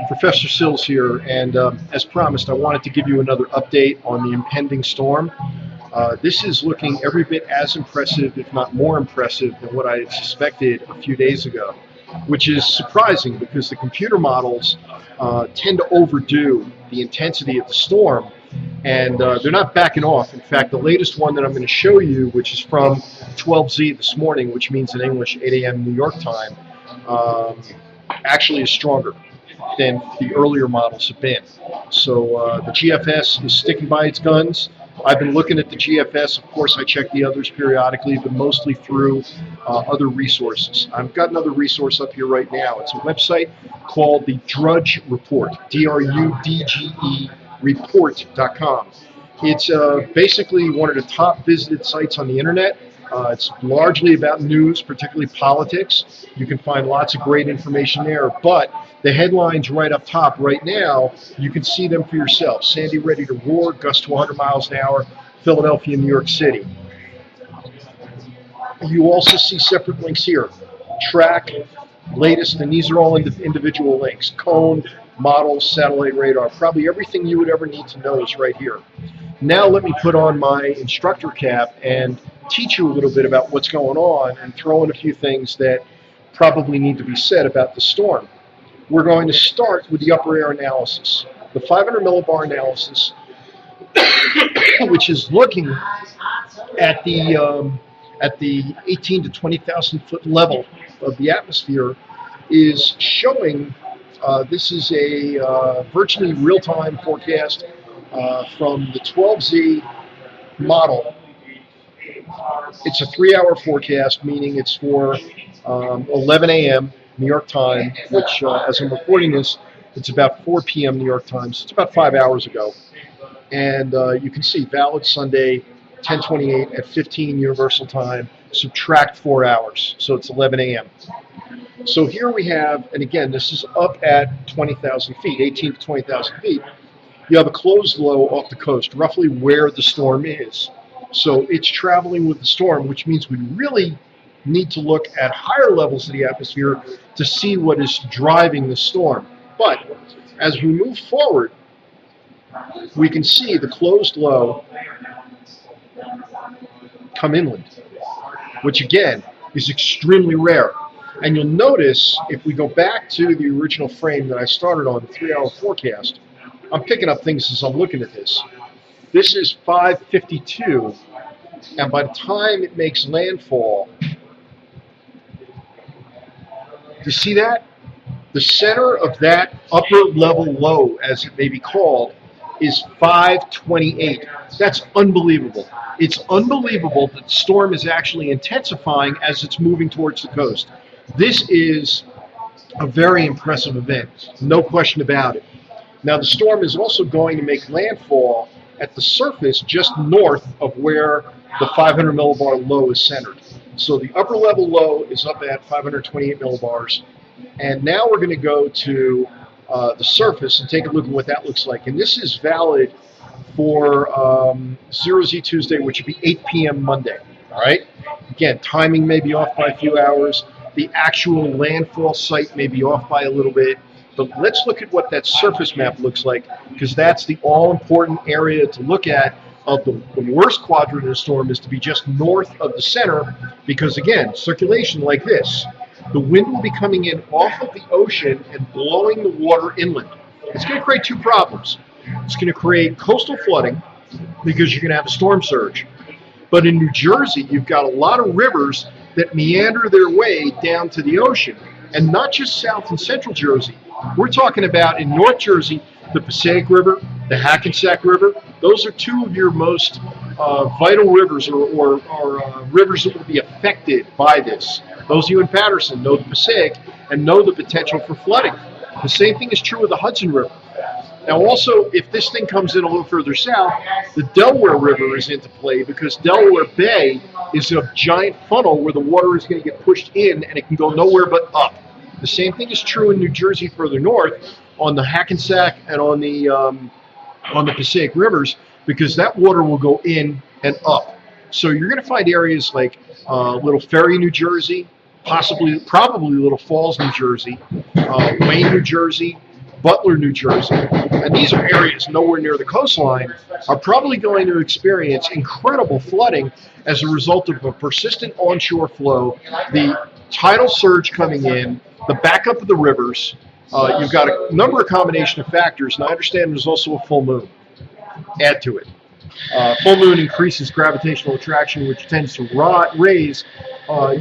Professor Sills here, and as promised, I wanted to give you another update on the impending storm. This is looking every bit as impressive, if not more impressive, than what I had suspected a few days ago, which is surprising because the computer models tend to overdo the intensity of the storm, and they're not backing off. In fact, the latest one that I'm going to show you, which is from 12Z this morning, which means in English 8 a.m. New York time, actually is stronger than the earlier models have been. So the GFS is sticking by its guns. I've been looking at the GFS. Of course, I check the others periodically, but mostly through other resources. I've got another resource up here right now. It's a website called the Drudge Report, D-R-U-D-G-E report.com. It's basically one of the top visited sites on the internet. It's largely about news, particularly politics. You can find lots of great information there, but the headlines right up top right now, you can see them for yourself. Sandy ready to roar, gust to 100 miles an hour, Philadelphia, New York City. You also see separate links here. Track, latest, and these are all individual links. Cone, models, satellite radar, probably everything you would ever need to know is right here. Now let me put on my instructor cap and teach you a little bit about what's going on and throw in a few things that probably need to be said about the storm. We're going to start with the upper air analysis. The 500 millibar analysis, which is looking at the 18 to 20,000 foot level of the atmosphere, is showing this is a virtually real-time forecast from the 12Z model. It's a 3-hour forecast, meaning it's for 11 a.m. New York time, which as I'm recording this, it's about 4 p.m. New York time, so it's about 5 hours ago. And you can see valid Sunday, 10:28 at 15 Universal time, subtract 4 hours, so it's 11 a.m. So here we have, and again, this is up at 20,000 feet, 18 to 20,000 feet. You have a closed low off the coast, roughly where the storm is. So it's traveling with the storm, which means we really need to look at higher levels of the atmosphere to see what is driving the storm. But as we move forward, we can see the closed low come inland, which again is extremely rare. And you'll notice if we go back to the original frame that I started on, the 3-hour forecast, I'm picking up things as I'm looking at this. This is 5:52, and by the time it makes landfall, you see that? The center of that upper level low, as it may be called, is 5:28. That's unbelievable. It's unbelievable that the storm is actually intensifying as it's moving towards the coast. This is a very impressive event, no question about it. Now the storm is also going to make landfall at the surface just north of where the 500 millibar low is centered. So the upper level low is up at 528 millibars. And now we're going to go to the surface and take a look at what that looks like. And this is valid for 0Z Tuesday, which would be 8 p.m. Monday. All right. Again, timing may be off by a few hours. The actual landfall site may be off by a little bit. But let's look at what that surface map looks like, because that's the all-important area to look at. Of the worst quadrant of the storm is to be just north of the center, because again, circulation like this, the wind will be coming in off of the ocean and blowing the water inland. It's going to create two problems. It's going to create coastal flooding because you're going to have a storm surge. But in New Jersey, you've got a lot of rivers that meander their way down to the ocean, and not just South and Central Jersey. We're talking about in North Jersey, the Passaic River, the Hackensack River. Those are two of your most vital rivers or rivers that will be affected by this. Those of you in Patterson know the Passaic and know the potential for flooding. The same thing is true with the Hudson River. Now also, if this thing comes in a little further south, the Delaware River is into play because Delaware Bay is a giant funnel where the water is going to get pushed in and it can go nowhere but up. The same thing is true in New Jersey further north on the Hackensack and on the Passaic rivers, because that water will go in and up. So you're going to find areas like Little Ferry, New Jersey, probably Little Falls, New Jersey, Wayne, New Jersey, Butler, New Jersey, and these are areas nowhere near the coastline, are probably going to experience incredible flooding as a result of a persistent onshore flow, the tidal surge coming in, the backup of the rivers. You've got a number of combination of factors, and I understand there's also a full moon. Add to it. Full moon increases gravitational attraction, which tends to raise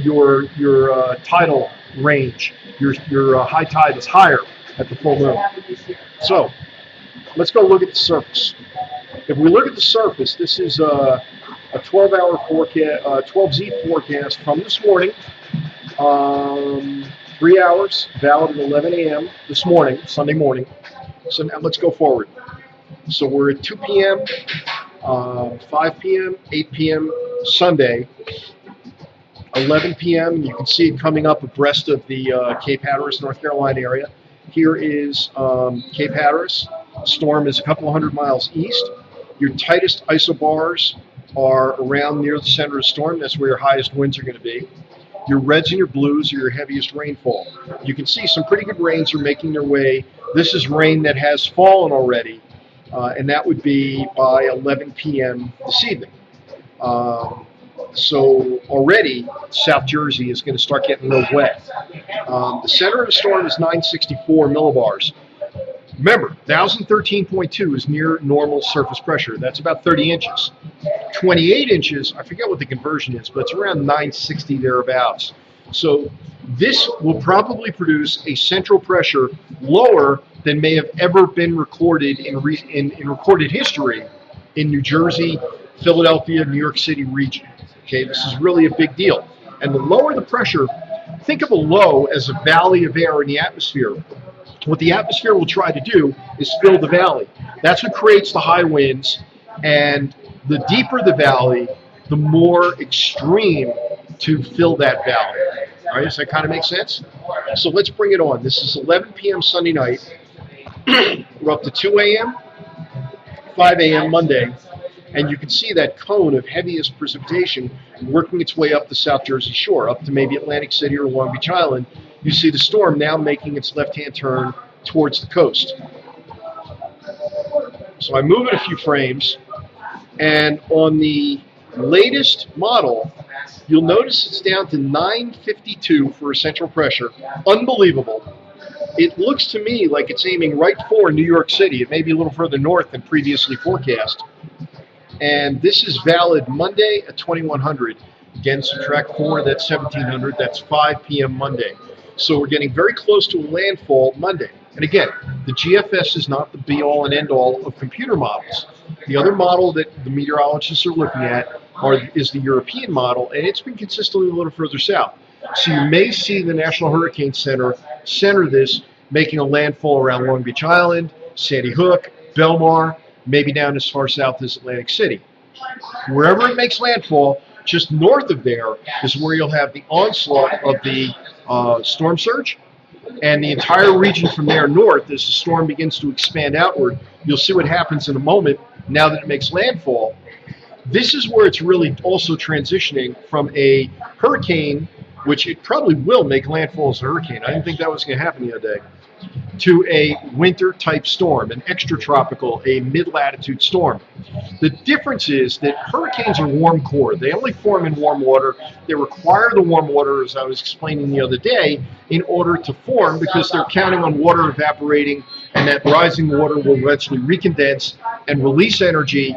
your tidal range. Your high tide is higher at the full moon. So let's go look at the surface. If we look at the surface, this is a 12-hour forecast, 12Z forecast from this morning. 3 hours, valid at 11 a.m. this morning, Sunday morning. So now let's go forward. So we're at 2 p.m., 5 p.m., 8 p.m. Sunday, 11 p.m. You can see it coming up abreast of the Cape Hatteras, North Carolina area. Here is Cape Hatteras. Storm is a couple of 100 miles east. Your tightest isobars are around near the center of the storm. That's where your highest winds are going to be. Your reds and your blues are your heaviest rainfall. You can see some pretty good rains are making their way. This is rain that has fallen already, and that would be by 11 p.m. this evening. So already, South Jersey is going to start getting real wet. The center of the storm is 964 millibars. Remember, 1013.2 is near normal surface pressure. That's about 30 inches. 28 inches, I forget what the conversion is, but it's around 960 thereabouts. So this will probably produce a central pressure lower than may have ever been recorded in recorded history in New Jersey, Philadelphia, New York City region. Okay, this is really a big deal. And the lower the pressure, think of a low as a valley of air in the atmosphere. What the atmosphere will try to do is fill the valley. That's what creates the high winds, and the deeper the valley, the more extreme to fill that valley. All right, does that kind of make sense? So let's bring it on. This is 11 p.m. Sunday night. We're up to 2 a.m., 5 a.m. Monday, and you can see that cone of heaviest precipitation working its way up the South Jersey shore, up to maybe Atlantic City or Long Beach Island. You see the storm now making its left-hand turn towards the coast. So I move it a few frames, and on the latest model, you'll notice it's down to 952 for a central pressure. Unbelievable. It looks to me like it's aiming right for New York City. It may be a little further north than previously forecast. And this is valid Monday at 2100. Again, subtract 4, that's 1700. That's 5 p.m. Monday. So we're getting very close to a landfall Monday. And again, the GFS is not the be-all and end-all of computer models. The other model that the meteorologists are looking at is the European model, and it's been consistently a little further south. So you may see the National Hurricane Center center this, making a landfall around Long Beach Island, Sandy Hook, Belmar, maybe down as far south as Atlantic City. Wherever it makes landfall, just north of there is where you'll have the onslaught of the storm surge, and the entire region from there north, as the storm begins to expand outward, you'll see what happens in a moment now that it makes landfall. This is where it's really also transitioning from a hurricane, which it probably will make landfall as a hurricane. I didn't think that was going to happen the other day, to a winter-type storm, an extratropical, a mid-latitude storm. The difference is that hurricanes are warm core. They only form in warm water. They require the warm water, as I was explaining the other day, in order to form, because they're counting on water evaporating, and that rising water will eventually recondense and release energy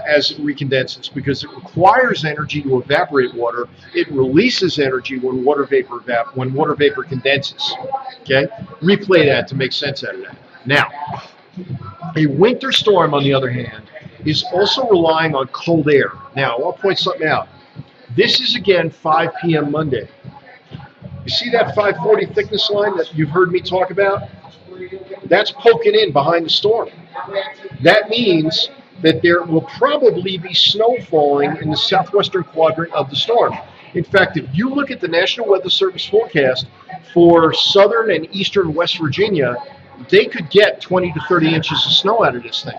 as it recondenses, because it requires energy to evaporate water. It releases energy when water vapor condenses. Okay, replay that to make sense out of that. Now, a winter storm, on the other hand, is also relying on cold air. Now, I'll point something out. This is again 5 p.m. Monday. You see that 540 thickness line that you've heard me talk about? That's poking in behind the storm. That means that there will probably be snow falling in the southwestern quadrant of the storm. In fact, if you look at the National Weather Service forecast for southern and eastern West Virginia, they could get 20 to 30 inches of snow out of this thing.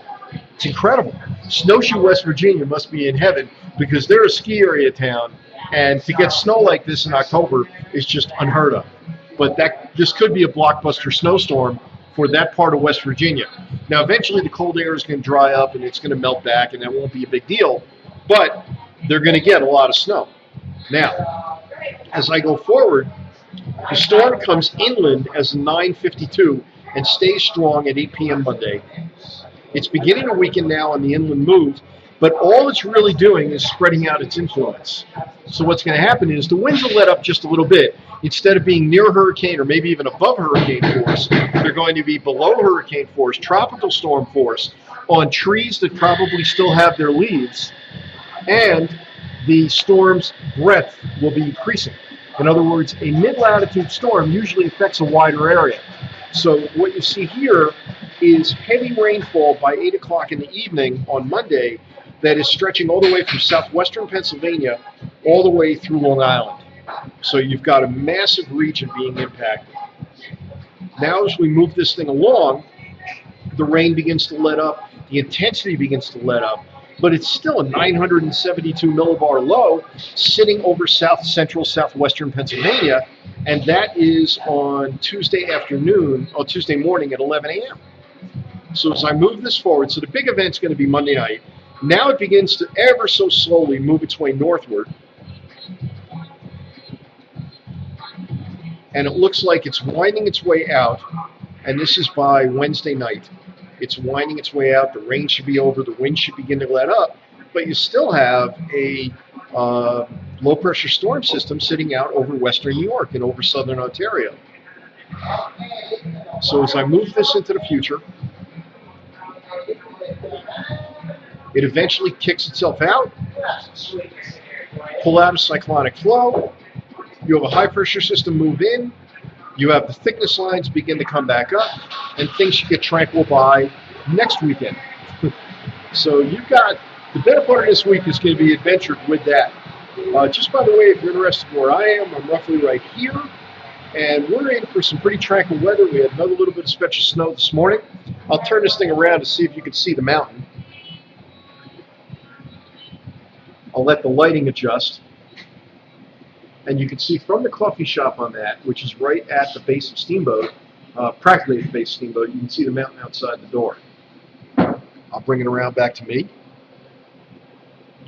It's incredible. Snowshoe, West Virginia must be in heaven, because they're a ski area town, and to get snow like this in October is just unheard of. But this could be a blockbuster snowstorm for that part of West Virginia. Now, eventually the cold air is going to dry up and it's going to melt back, and that won't be a big deal, but they're going to get a lot of snow. Now, as I go forward, the storm comes inland as a 9:52 and stays strong at 8 p.m. Monday. It's beginning to weaken now on the inland move, but all it's really doing is spreading out its influence. So what's going to happen is the winds will let up just a little bit. Instead of being near hurricane or maybe even above hurricane force, they're going to be below hurricane force, tropical storm force, on trees that probably still have their leaves, and the storm's breadth will be increasing. In other words, a mid-latitude storm usually affects a wider area. So what you see here is heavy rainfall by 8 o'clock in the evening on Monday that is stretching all the way from southwestern Pennsylvania all the way through Long Island. So you've got a massive region being impacted. Now as we move this thing along, the rain begins to let up, the intensity begins to let up, but it's still a 972 millibar low sitting over south-central, southwestern Pennsylvania, and that is on Tuesday afternoon, or Tuesday morning at 11 a.m. So as I move this forward, so the big event's going to be Monday night. Now it begins to ever so slowly move its way northward. And it looks like it's winding its way out, and this is by Wednesday night. It's winding its way out. The rain should be over. The wind should begin to let up, but you still have a low-pressure storm system sitting out over western New York and over southern Ontario. So as I move this into the future, it eventually kicks itself out, pull out a cyclonic flow, you have a high-pressure system move in, you have the thickness lines begin to come back up, and things should get tranquil by next weekend. So you've got, the better part of this week is going to be adventured with that. Just by the way, if you're interested in where I am, I'm roughly right here, and we're in for some pretty tranquil weather. We had another little bit of spectral snow this morning. I'll turn this thing around to see if you can see the mountain. I'll let the lighting adjust. And you can see from the coffee shop on that, which is right at the base of Steamboat, practically at the base of Steamboat, you can see the mountain outside the door. I'll bring it around back to me.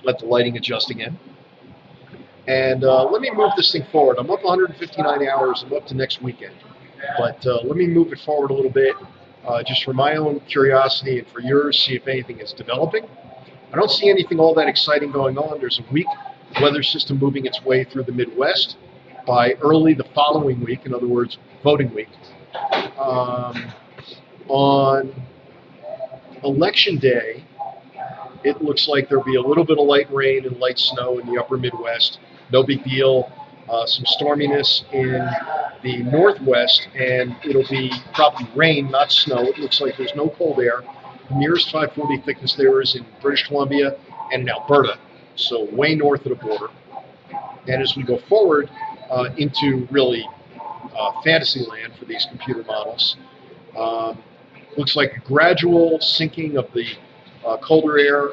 Let the lighting adjust again. And let me move this thing forward. I'm up 159 hours. I'm up to next weekend. But let me move it forward a little bit, just for my own curiosity and for yours, see if anything is developing. I don't see anything all that exciting going on. There's a weak weather system moving its way through the Midwest. By early the following week, in other words, voting week, on Election Day, it looks like there'll be a little bit of light rain and light snow in the upper Midwest. No big deal. Some storminess in the Northwest, and it'll be probably rain, not snow. It looks like there's no cold air. The nearest 540 thickness there is in British Columbia and in Alberta, so way north of the border. And as we go forward into really fantasy land for these computer models, looks like a gradual sinking of the colder air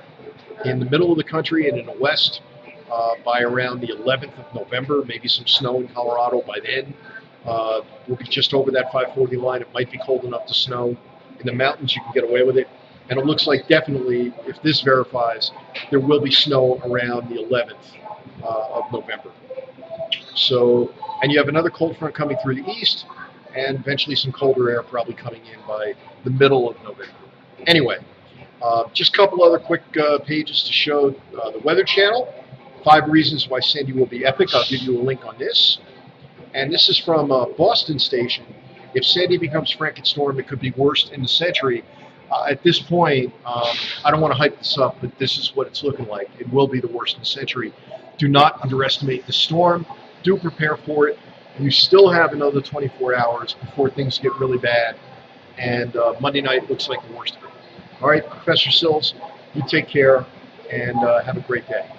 in the middle of the country and in the west by around the 11th of November, maybe some snow in Colorado by then. We'll be just over that 540 line. It might be cold enough to snow. In the mountains, you can get away with it. And it looks like definitely, if this verifies, there will be snow around the 11th of November. So, and you have another cold front coming through the east, and eventually some colder air probably coming in by the middle of November. Anyway, just a couple other quick pages to show the Weather Channel. 5 reasons why Sandy will be epic. I'll give you a link on this. And this is from Boston Station. If Sandy becomes Frankenstorm, it could be worst in the century. At this point, I don't want to hype this up, but this is what it's looking like. It will be the worst in the century. Do not underestimate the storm. Do prepare for it. You still have another 24 hours before things get really bad. And Monday night looks like the worst of it. All right, Professor Sills, you take care and have a great day.